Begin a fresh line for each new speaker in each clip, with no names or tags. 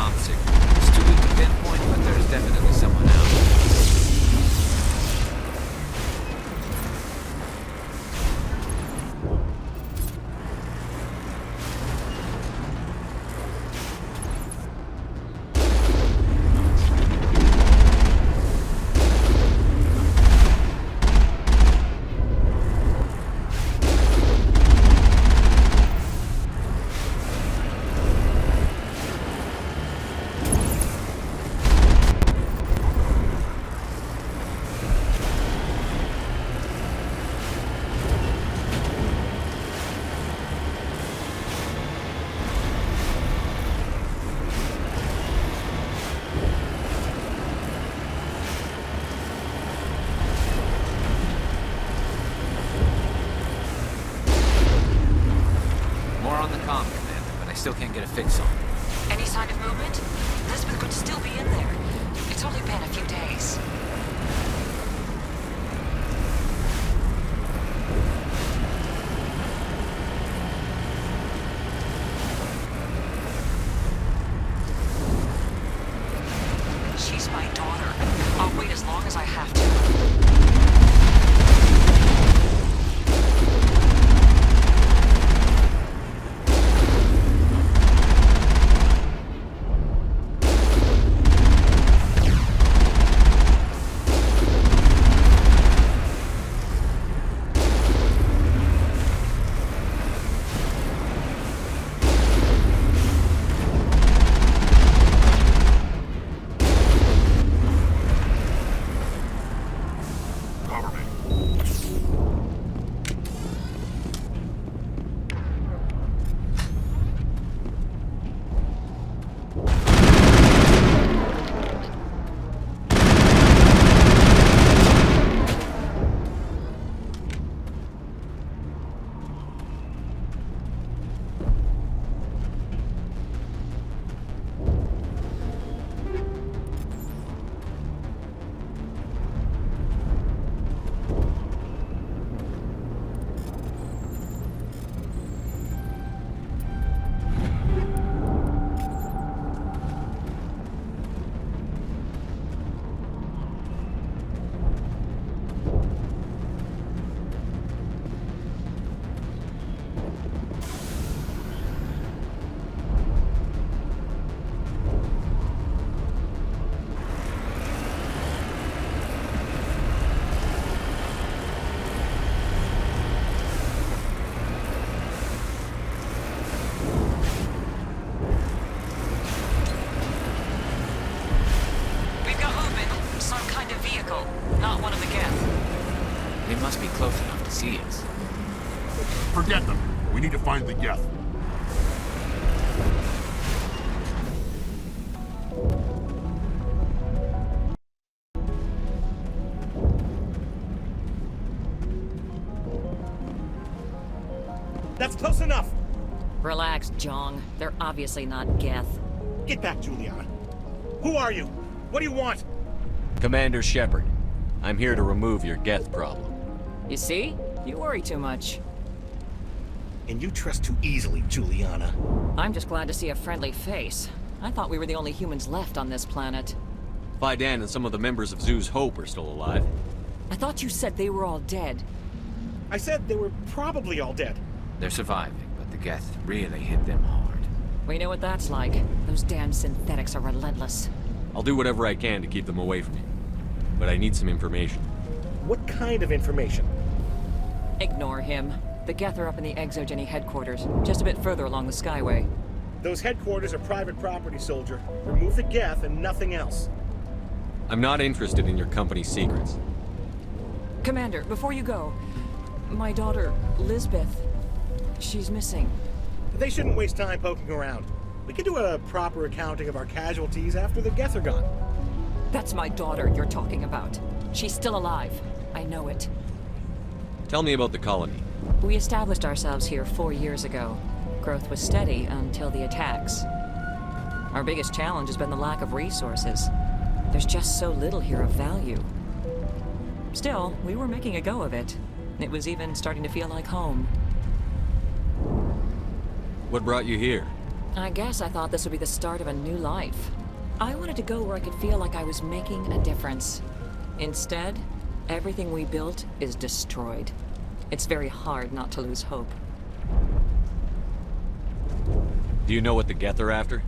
comm signal. It's too weak to pinpoint, but there's definitely someone out. Still can't get a fix on.
Any sign of movement? Elizabeth could still be in there. It's only been a few days. She's my daughter. I'll wait as long as I have to. Not one of the Geth.
They must be close enough to see us.
Forget them. We need to find the Geth.
That's close enough!
Relax, Jong. They're obviously not Geth.
Get back, Juliana. Who are you? What do you want?
Commander Shepard. I'm here to remove your Geth problem.
You see? You worry too much.
And you trust too easily, Juliana.
I'm just glad to see a friendly face. I thought we were the only humans left on this planet.
Fidan and some of the members of Zoo's Hope are still alive.
I thought you said they were all dead.
I said they were probably all dead.
They're surviving, but the Geth really hit them hard.
We know what that's like. Those damn synthetics are relentless.
I'll do whatever I can to keep them away from you. But I need some information.
What kind of information?
Ignore him. The Geth are up in the Exo-Geni headquarters, just a bit further along the Skyway.
Those headquarters are private property, soldier. Remove the Geth and nothing else.
I'm not interested in your company's secrets.
Commander, before you go, my daughter, Lisbeth, she's missing.
They shouldn't waste time poking around. We can do a proper accounting of our casualties after the Geth are gone.
That's my daughter you're talking about. She's still alive. I know it.
Tell me about the colony.
We established ourselves here 4 years ago. Growth was steady until the attacks. Our biggest challenge has been the lack of resources. There's just so little here of value. Still, we were making a go of it. It was even starting to feel like home.
What brought you here?
I guess I thought this would be the start of a new life. I wanted to go where I could feel like I was making a difference. Instead, everything we built is destroyed. It's very hard not to lose hope.
Do you know what the Geth are after?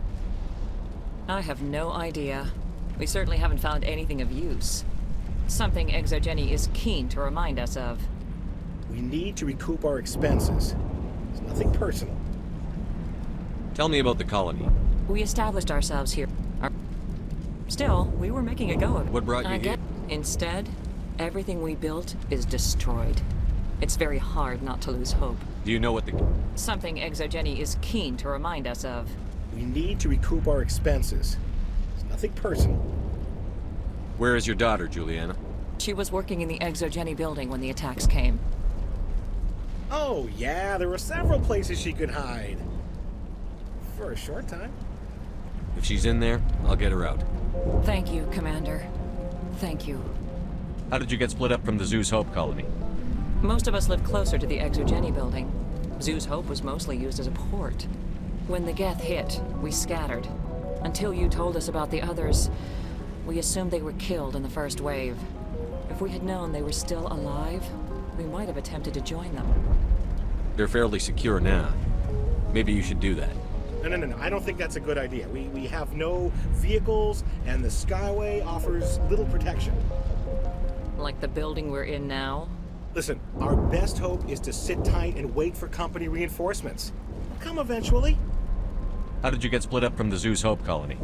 I have no idea. We certainly haven't found anything of use. Something Exo-Geni is keen to remind us of.
We need to recoup our expenses. It's nothing personal.
Tell me about the colony.
We established ourselves here. Still, we were making a go of it.
What brought you here?
Instead, everything we built is destroyed. It's very hard not to lose hope.
Do you know what the...
Something Exo-Geni is keen to remind us of.
We need to recoup our expenses. It's nothing personal.
Where is your daughter, Juliana?
She was working in the Exo-Geni building when the attacks came.
Oh, yeah, there were several places she could hide. For a short time.
If she's in there, I'll get her out.
Thank you, Commander. Thank you.
How did you get split up from the Zeus Hope colony?
Most of us lived closer to the Exo-Geni building. Zeus Hope was mostly used as a port. When the Geth hit, we scattered. Until you told us about the others, we assumed they were killed in the first wave. If we had known they were still alive, we might have attempted to join them.
They're fairly secure now. Maybe you should do that.
No. I don't think that's a good idea. We have no vehicles, and the Skyway offers little protection.
Like the building we're in now?
Listen, our best hope is to sit tight and wait for company reinforcements. They'll come eventually.
How did you get split up from the Zeus Hope colony?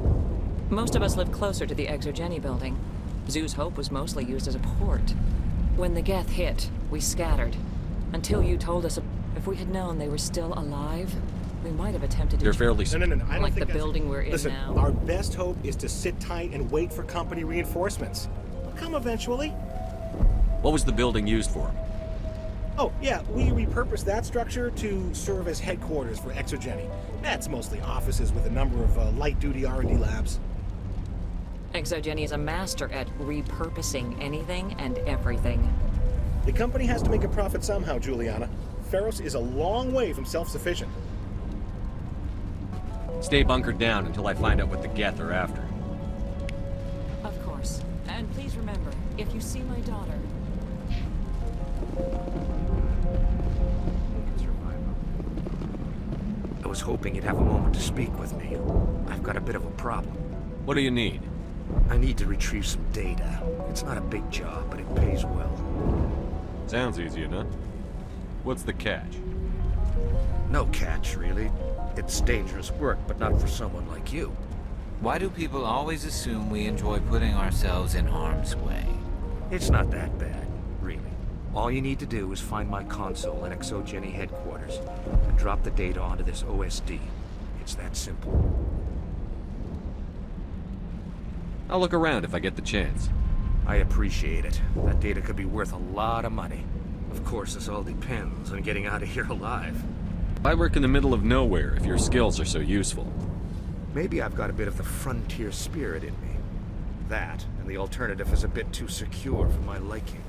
Most of us lived closer to the Exo-Geni building. Zeus Hope was mostly used as a port. When the Geth hit, we scattered. Until you told us, if we had known they were still alive, we might have attempted to...
They're fairly...
No. I don't
like
think
the building we're in
Listen,
now?
our best hope is to sit tight and wait for company reinforcements. They'll come eventually.
What was the building used for?
Oh, yeah, we repurposed that structure to serve as headquarters for Exo-Geni. That's mostly offices with a number of light-duty R&D labs.
Exo-Geni is a master at repurposing anything and everything.
The company has to make a profit somehow, Juliana. Feros is a long way from self-sufficient.
Stay bunkered down until I find out what the Geth are after.
Of course. And please remember, if you see my daughter...
I was hoping you'd have a moment to speak with me. I've got a bit of a problem.
What do you need?
I need to retrieve some data. It's not a big job, but it pays well.
Sounds easy enough. What's the catch?
No catch, really. It's dangerous work, but not for someone like you.
Why do people always assume we enjoy putting ourselves in harm's way?
It's not that bad, really. All you need to do is find my console in Exo-Geni headquarters and drop the data onto this OSD. It's that simple.
I'll look around if I get the chance.
I appreciate it. That data could be worth a lot of money. Of course, this all depends on getting out of here alive.
I work in the middle of nowhere if your skills are so useful.
Maybe I've got a bit of the frontier spirit in me. That, and the alternative is a bit too secure for my liking.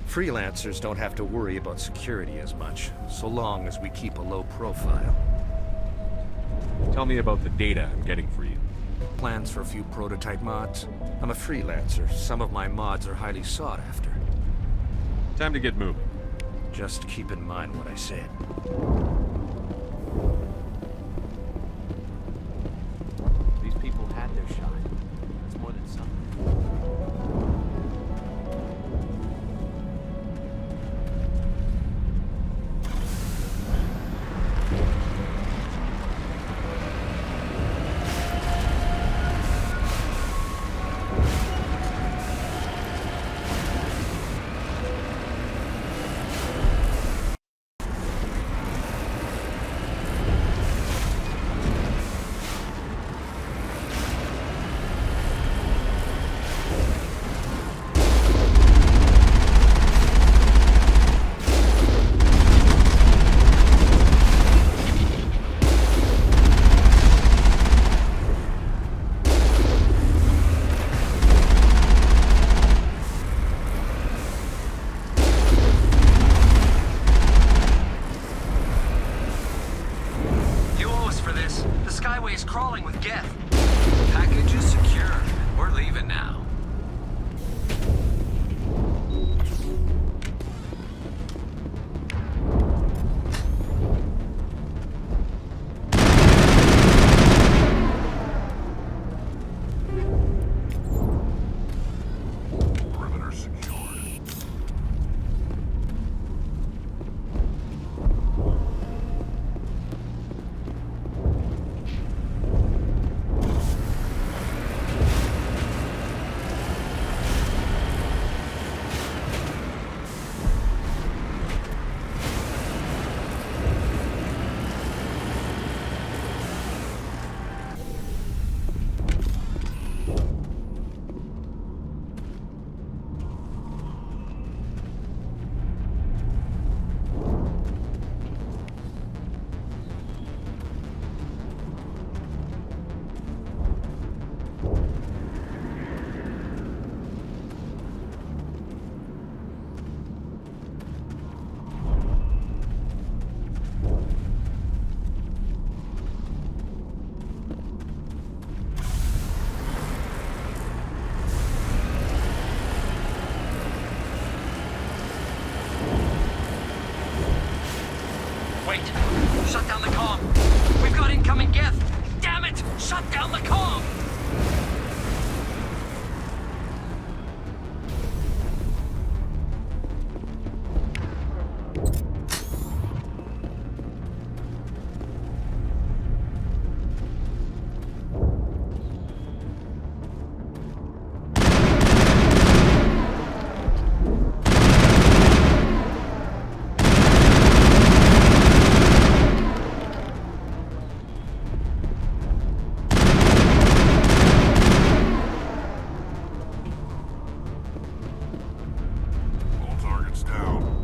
Freelancers don't have to worry about security as much, so long as we keep a low profile.
Tell me about the data I'm getting for you.
Plans for a few prototype mods? I'm a freelancer. Some of my mods are highly sought after.
Time to get moving.
Just keep in mind what I said.
These people had their shot. It's more than something.
Wait. Shut down the comm. We've got incoming Geth. Damn it! Shut down the comm!
All targets down.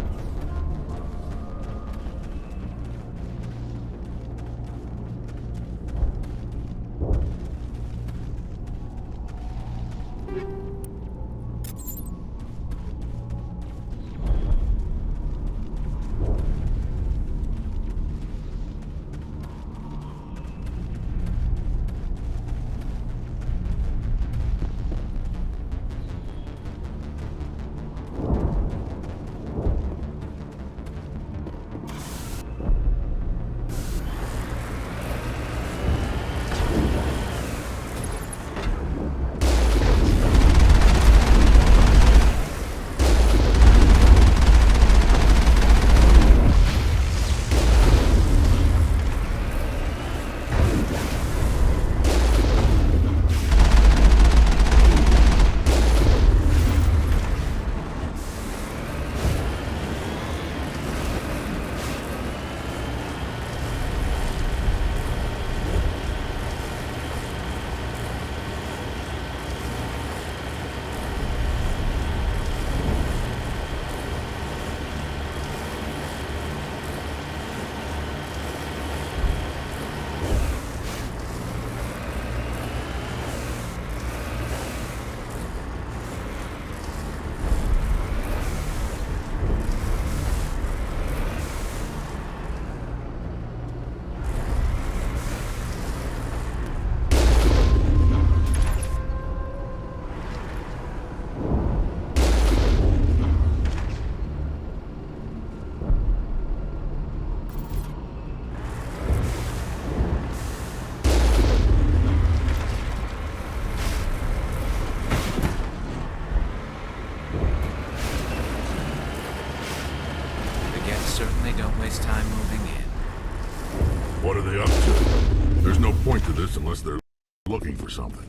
The Geth certainly don't waste time moving in.
What are they up to? There's no point to this unless they're looking for something.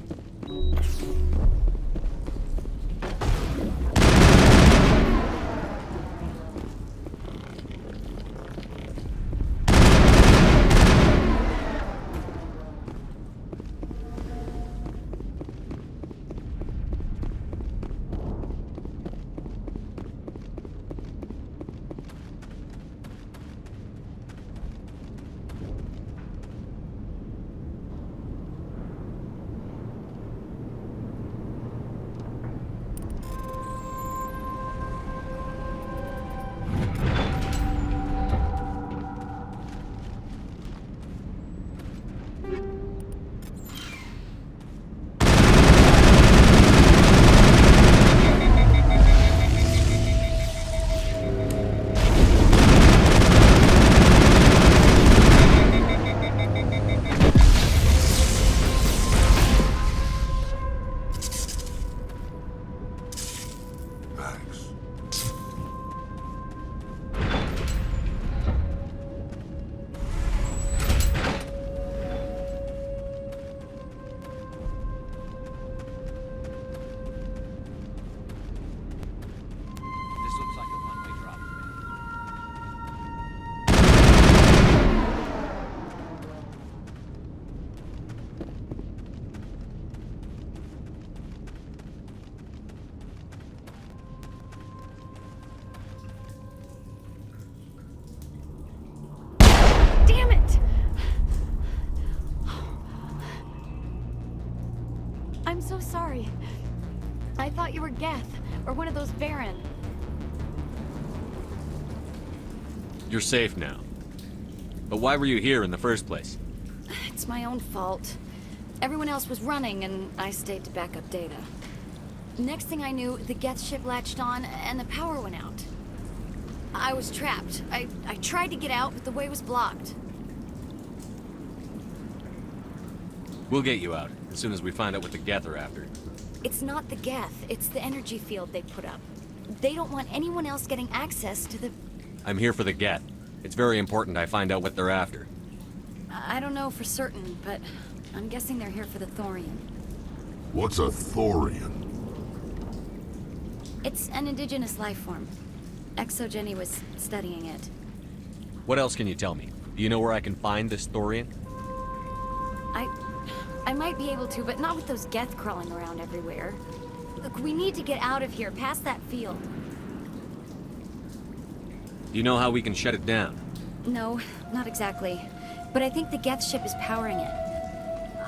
This looks like a one-way drop to me.
Damn it! I'm so sorry. I thought you were Geth, or one of those Baron.
You're safe now. But why were you here in the first place?
It's my own fault. Everyone else was running, and I stayed to back up data. Next thing I knew, the Geth ship latched on, and the power went out. I was trapped. I tried to get out, but the way was blocked.
We'll get you out, as soon as we find out what the Geth are after.
It's not the Geth, it's the energy field they put up. They don't want anyone else getting access to the...
I'm here for the Geth. It's very important I find out what they're after.
I don't know for certain, but I'm guessing they're here for the thorium.
What's a thorian?
It's an indigenous life form. Exo-Geni was studying it.
What else can you tell me? Do you know where I can find this thorian?
I might be able to, but not with those Geth crawling around everywhere. Look, we need to get out of here, past that field.
Do you know how we can shut it down?
No, not exactly. But I think the Geth ship is powering it.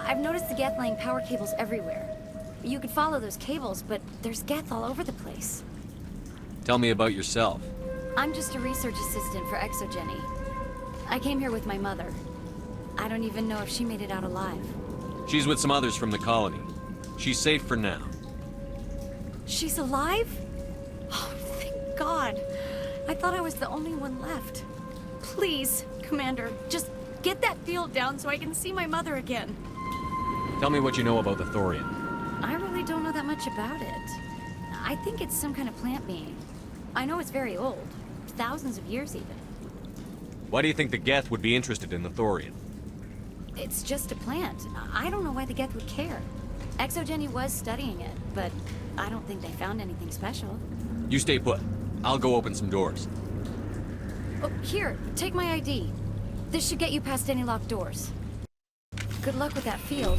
I've noticed the Geth laying power cables everywhere. You could follow those cables, but there's Geth all over the place.
Tell me about yourself.
I'm just a research assistant for Exo-Geni. I came here with my mother. I don't even know if she made it out alive.
She's with some others from the colony. She's safe for now.
She's alive? Oh, thank God. I thought I was the only one left. Please, Commander, just get that field down so I can see my mother again.
Tell me what you know about the thorian.
I really don't know that much about it. I think it's some kind of plant being. I know it's very old. Thousands of years, even.
Why do you think the Geth would be interested in the thorian?
It's just a plant. I don't know why the Geth would care. Exo-Geni was studying it, but I don't think they found anything special.
You stay put. I'll go open some doors.
Oh, here, take my ID. This should get you past any locked doors. Good luck with that field.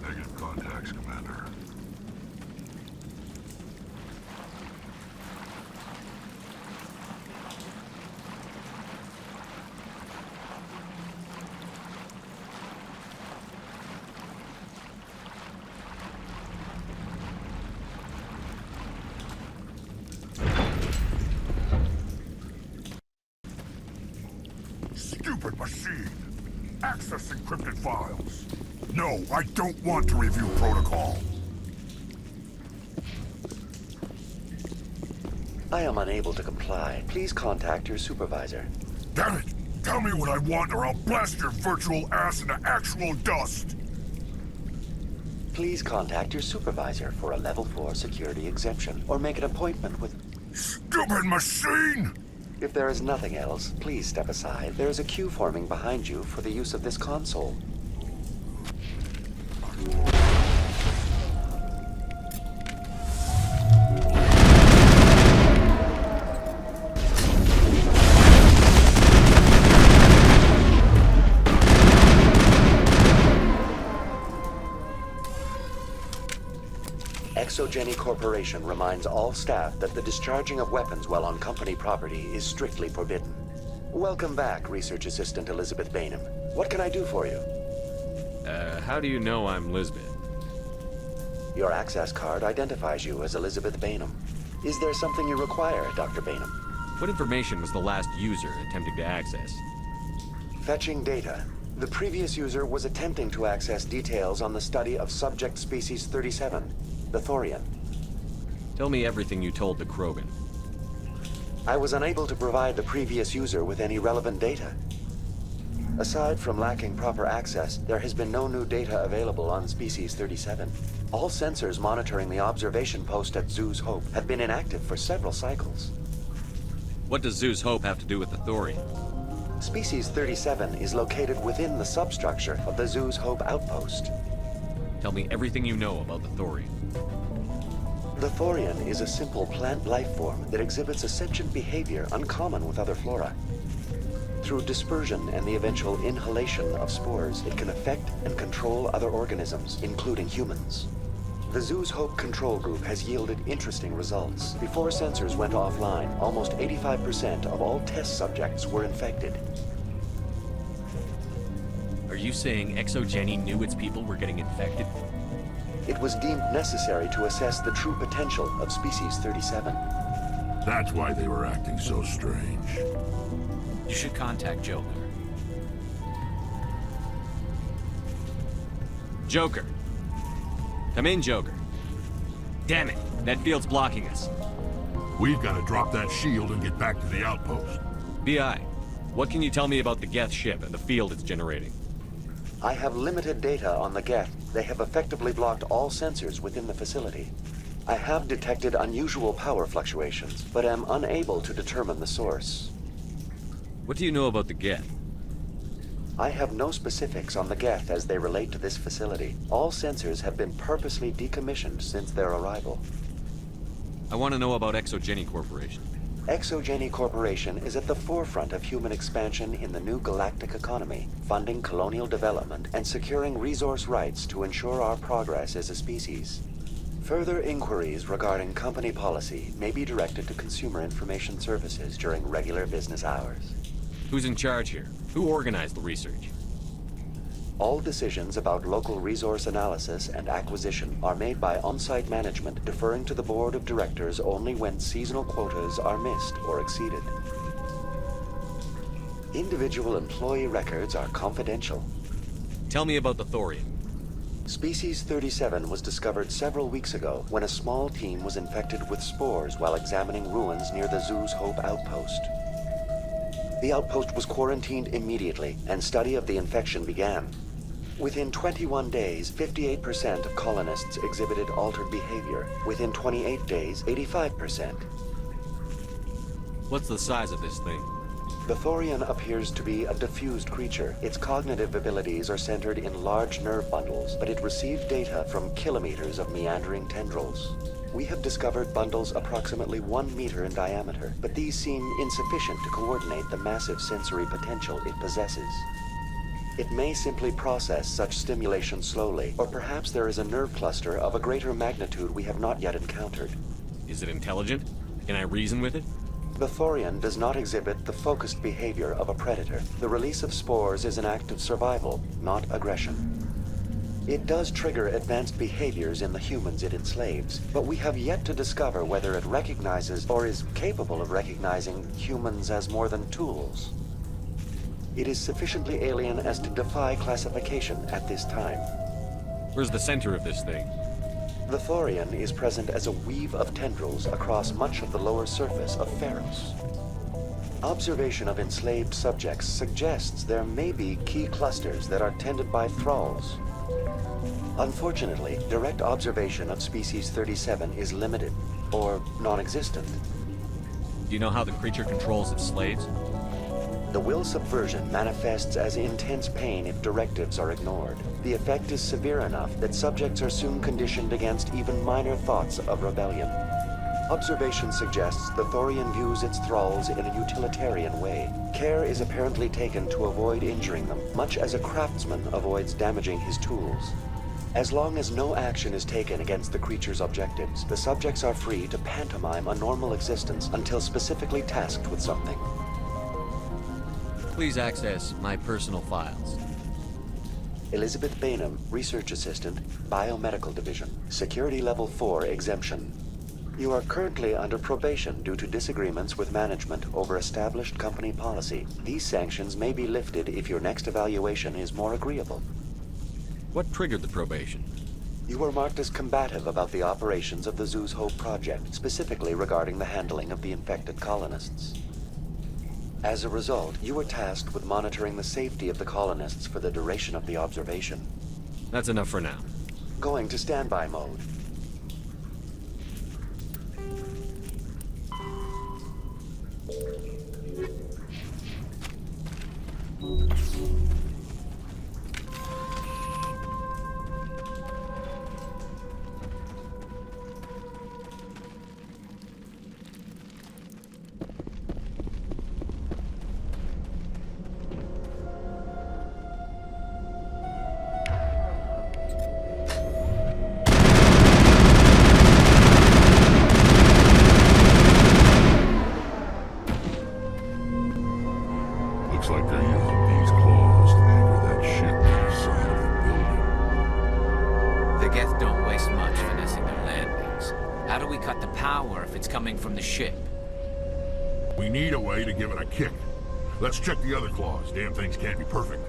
Negative contacts, Commander. Stupid machine! Access encrypted files. No, I don't want to review protocol.
I am unable to comply. Please contact your supervisor.
Damn it! Tell me what I want or I'll blast your virtual ass into actual dust!
Please contact your supervisor for a level 4 security exemption, or make an appointment with...
Stupid machine!
If there is nothing else, please step aside. There is a queue forming behind you for the use of this console. Exo-Geni Corporation reminds all staff that the discharging of weapons while on company property is strictly forbidden. Welcome back, Research Assistant Elizabeth Bainham. What can I do for you?
How do you know I'm Lisbeth?
Your access card identifies you as Elizabeth Bainham. Is there something you require, Dr. Bainham?
What information was the last user attempting to access?
Fetching data. The previous user was attempting to access details on the study of subject species 37, the thorian.
Tell me everything you told the Krogan.
I was unable to provide the previous user with any relevant data. Aside from lacking proper access, there has been no new data available on species 37. All sensors monitoring the observation post at Zoo's Hope have been inactive for several cycles.
What does Zoo's Hope have to do with the thorian?
Species 37 is located within the substructure of the Zoo's Hope outpost.
Tell me everything you know about the thorian.
The thorian is a simple plant life form that exhibits a sentient behavior uncommon with other flora. Through dispersion and the eventual inhalation of spores, it can affect and control other organisms, including humans. The zoo's Hope control group has yielded interesting results. Before sensors went offline, almost 85% of all test subjects were infected.
Are you saying Exo-Geni knew its people were getting infected?
It was deemed necessary to assess the true potential of Species 37.
That's why they were acting so strange.
You should contact Joker.
Joker. Come in, Joker. Damn it, that field's blocking us.
We've got to drop that shield and get back to the outpost.
BI, what can you tell me about the Geth ship and the field it's generating?
I have limited data on the Geth. They have effectively blocked all sensors within the facility. I have detected unusual power fluctuations, but am unable to determine the source.
What do you know about the Geth?
I have no specifics on the Geth as they relate to this facility. All sensors have been purposely decommissioned since their arrival.
I want to know about Exo-Geni Corporation.
Exo-Geni Corporation is at the forefront of human expansion in the new galactic economy, funding colonial development and securing resource rights to ensure our progress as a species. Further inquiries regarding company policy may be directed to Consumer Information Services during regular business hours.
Who's in charge here? Who organized the research?
All decisions about local resource analysis and acquisition are made by on-site management, deferring to the board of directors only when seasonal quotas are missed or exceeded. Individual employee records are confidential.
Tell me about the Thorian.
Species 37 was discovered several weeks ago when a small team was infected with spores while examining ruins near the zoo's Hope outpost. The outpost was quarantined immediately, and study of the infection began. Within 21 days, 58% of colonists exhibited altered behavior. Within 28 days, 85%.
What's the size of this thing?
The Thorian appears to be a diffused creature. Its cognitive abilities are centered in large nerve bundles, but it receives data from kilometers of meandering tendrils. We have discovered bundles approximately 1 meter in diameter, but these seem insufficient to coordinate the massive sensory potential it possesses. It may simply process such stimulation slowly, or perhaps there is a nerve cluster of a greater magnitude we have not yet encountered.
Is it intelligent? Can I reason with it?
The Thorian does not exhibit the focused behavior of a predator. The release of spores is an act of survival, not aggression. It does trigger advanced behaviors in the humans it enslaves, but we have yet to discover whether it recognizes or is capable of recognizing humans as more than tools. It is sufficiently alien as to defy classification at this time.
Where's the center of this thing?
The Thorian is present as a weave of tendrils across much of the lower surface of Feros. Observation of enslaved subjects suggests there may be key clusters that are tended by thralls. Unfortunately, direct observation of Species 37 is limited, or non-existent.
Do you know how the creature controls its slaves?
The will subversion manifests as intense pain if directives are ignored. The effect is severe enough that subjects are soon conditioned against even minor thoughts of rebellion. Observation suggests the Thorian views its thralls in a utilitarian way. Care is apparently taken to avoid injuring them, much as a craftsman avoids damaging his tools. As long as no action is taken against the creature's objectives, the subjects are free to pantomime a normal existence until specifically tasked with something.
Please access my personal files.
Elizabeth Bainham, Research Assistant, Biomedical Division. Security Level 4 exemption. You are currently under probation due to disagreements with management over established company policy. These sanctions may be lifted if your next evaluation is more agreeable.
What triggered the probation?
You were marked as combative about the operations of the Zoo's Hope project, specifically regarding the handling of the infected colonists. As a result, you were tasked with monitoring the safety of the colonists for the duration of the observation.
That's enough for now.
Going to standby mode.
How do we cut the power if it's coming from the ship?
We need a way to give it a kick. Let's check the other claws. Damn things can't be perfect.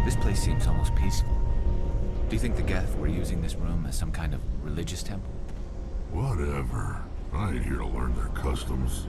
This place seems almost peaceful. Do you think the Geth were using this room as some kind of religious temple?
Whatever. I ain't here to learn their customs.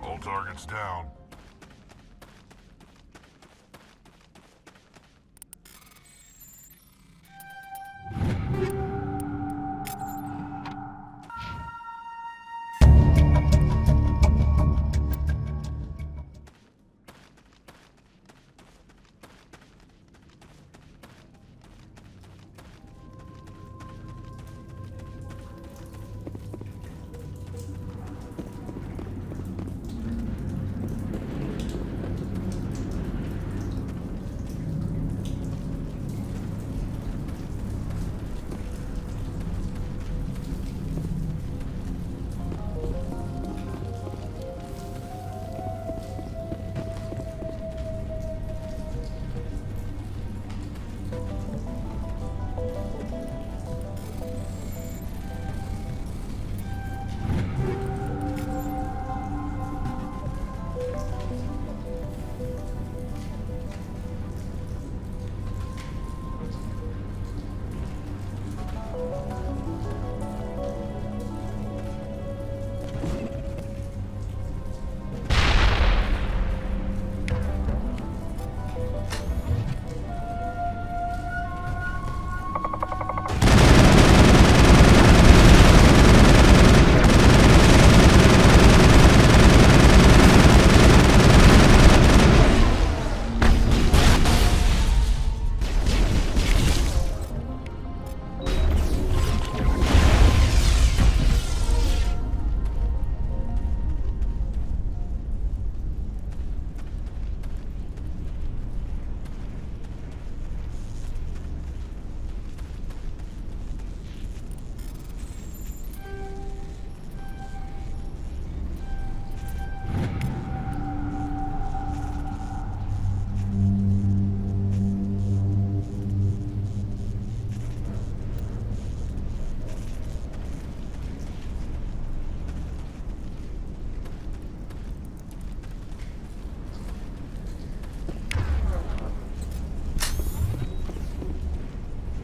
All targets down.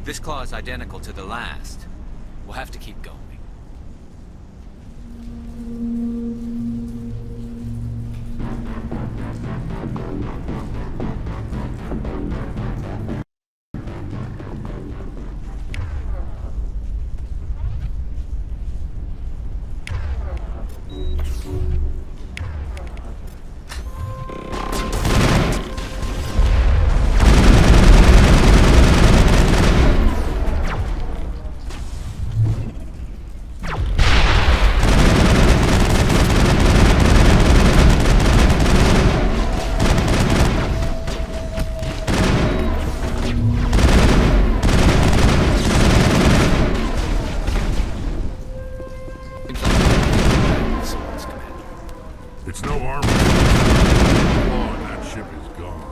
This claw is identical to the last. We'll have to keep going.
It's no armor. Come on, that ship is gone.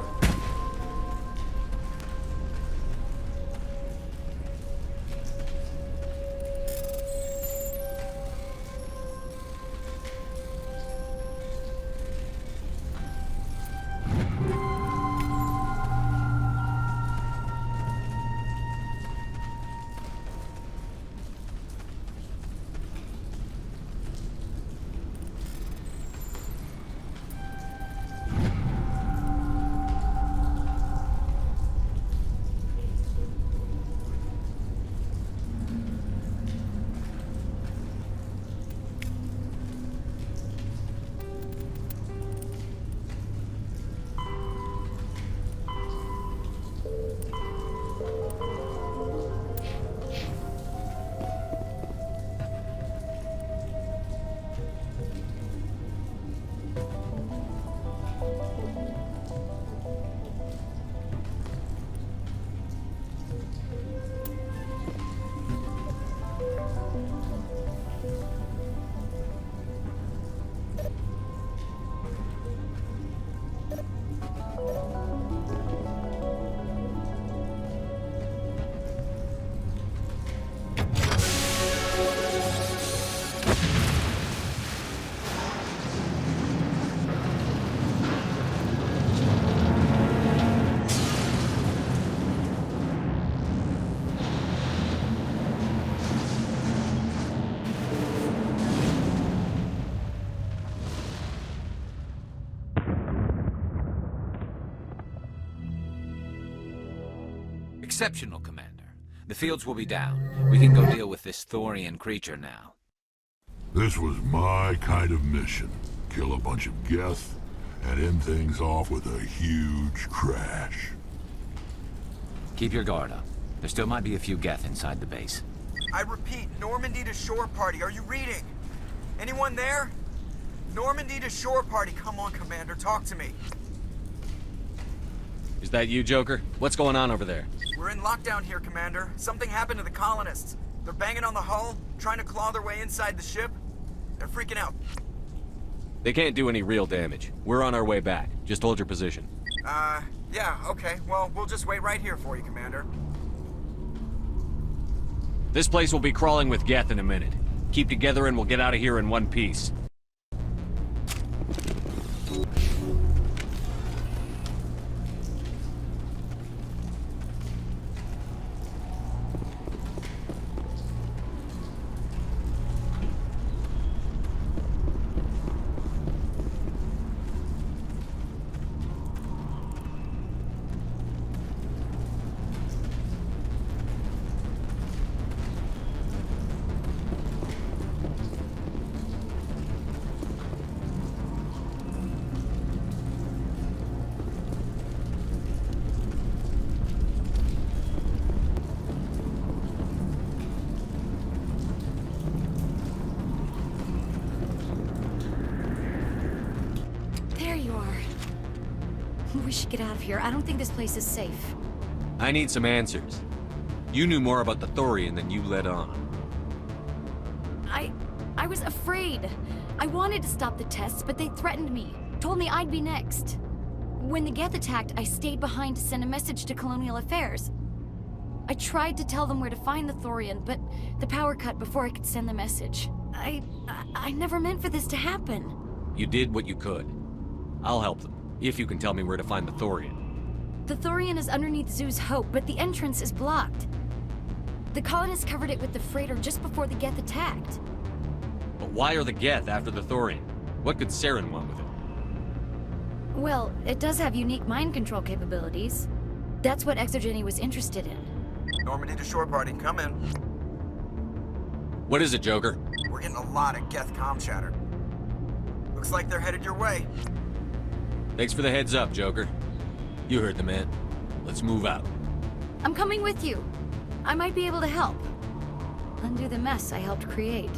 Exceptional, Commander. The fields will be down. We can go deal with this Thorian creature now.
This was my kind of mission. Kill a bunch of Geth, and end things off with a huge crash.
Keep your guard up. There still might be a few Geth inside the base.
I repeat, Normandy to shore party. Are you reading? Anyone there? Normandy to shore party. Come on, Commander. Talk to me.
Is that you, Joker? What's going on over there?
We're in lockdown here, Commander. Something happened to the colonists. They're banging on the hull, trying to claw their way inside the ship. They're freaking out.
They can't do any real damage. We're on our way back. Just hold your position.
Yeah, okay. Well, we'll just wait right here for you, Commander.
This place will be crawling with Geth in a minute. Keep together and we'll get out of here in one piece.
We should get out of here. I don't think this place is safe.
I need some answers. You knew more about the Thorian than you let on.
I was afraid. I wanted to stop the tests, but they threatened me. Told me I'd be next. When the Geth attacked, I stayed behind to send a message to Colonial Affairs. I tried to tell them where to find the Thorian, but the power cut before I could send the message. I never meant for this to happen.
You did what you could. I'll help them, if you can tell me where to find the Thorian.
The Thorian is underneath Zoo's Hope, but the entrance is blocked. The colonists covered it with the freighter just before the Geth attacked.
But why are the Geth after the Thorian? What could Saren want with it?
Well, it does have unique mind control capabilities. That's what Exo-Geni was interested in.
Normandy to shore party, come in.
What is it, Joker?
We're getting a lot of Geth comm chatter. Looks like they're headed your way.
Thanks for the heads up, Joker. You heard the man. Let's move out.
I'm coming with you. I might be able to help. Undo the mess I helped create.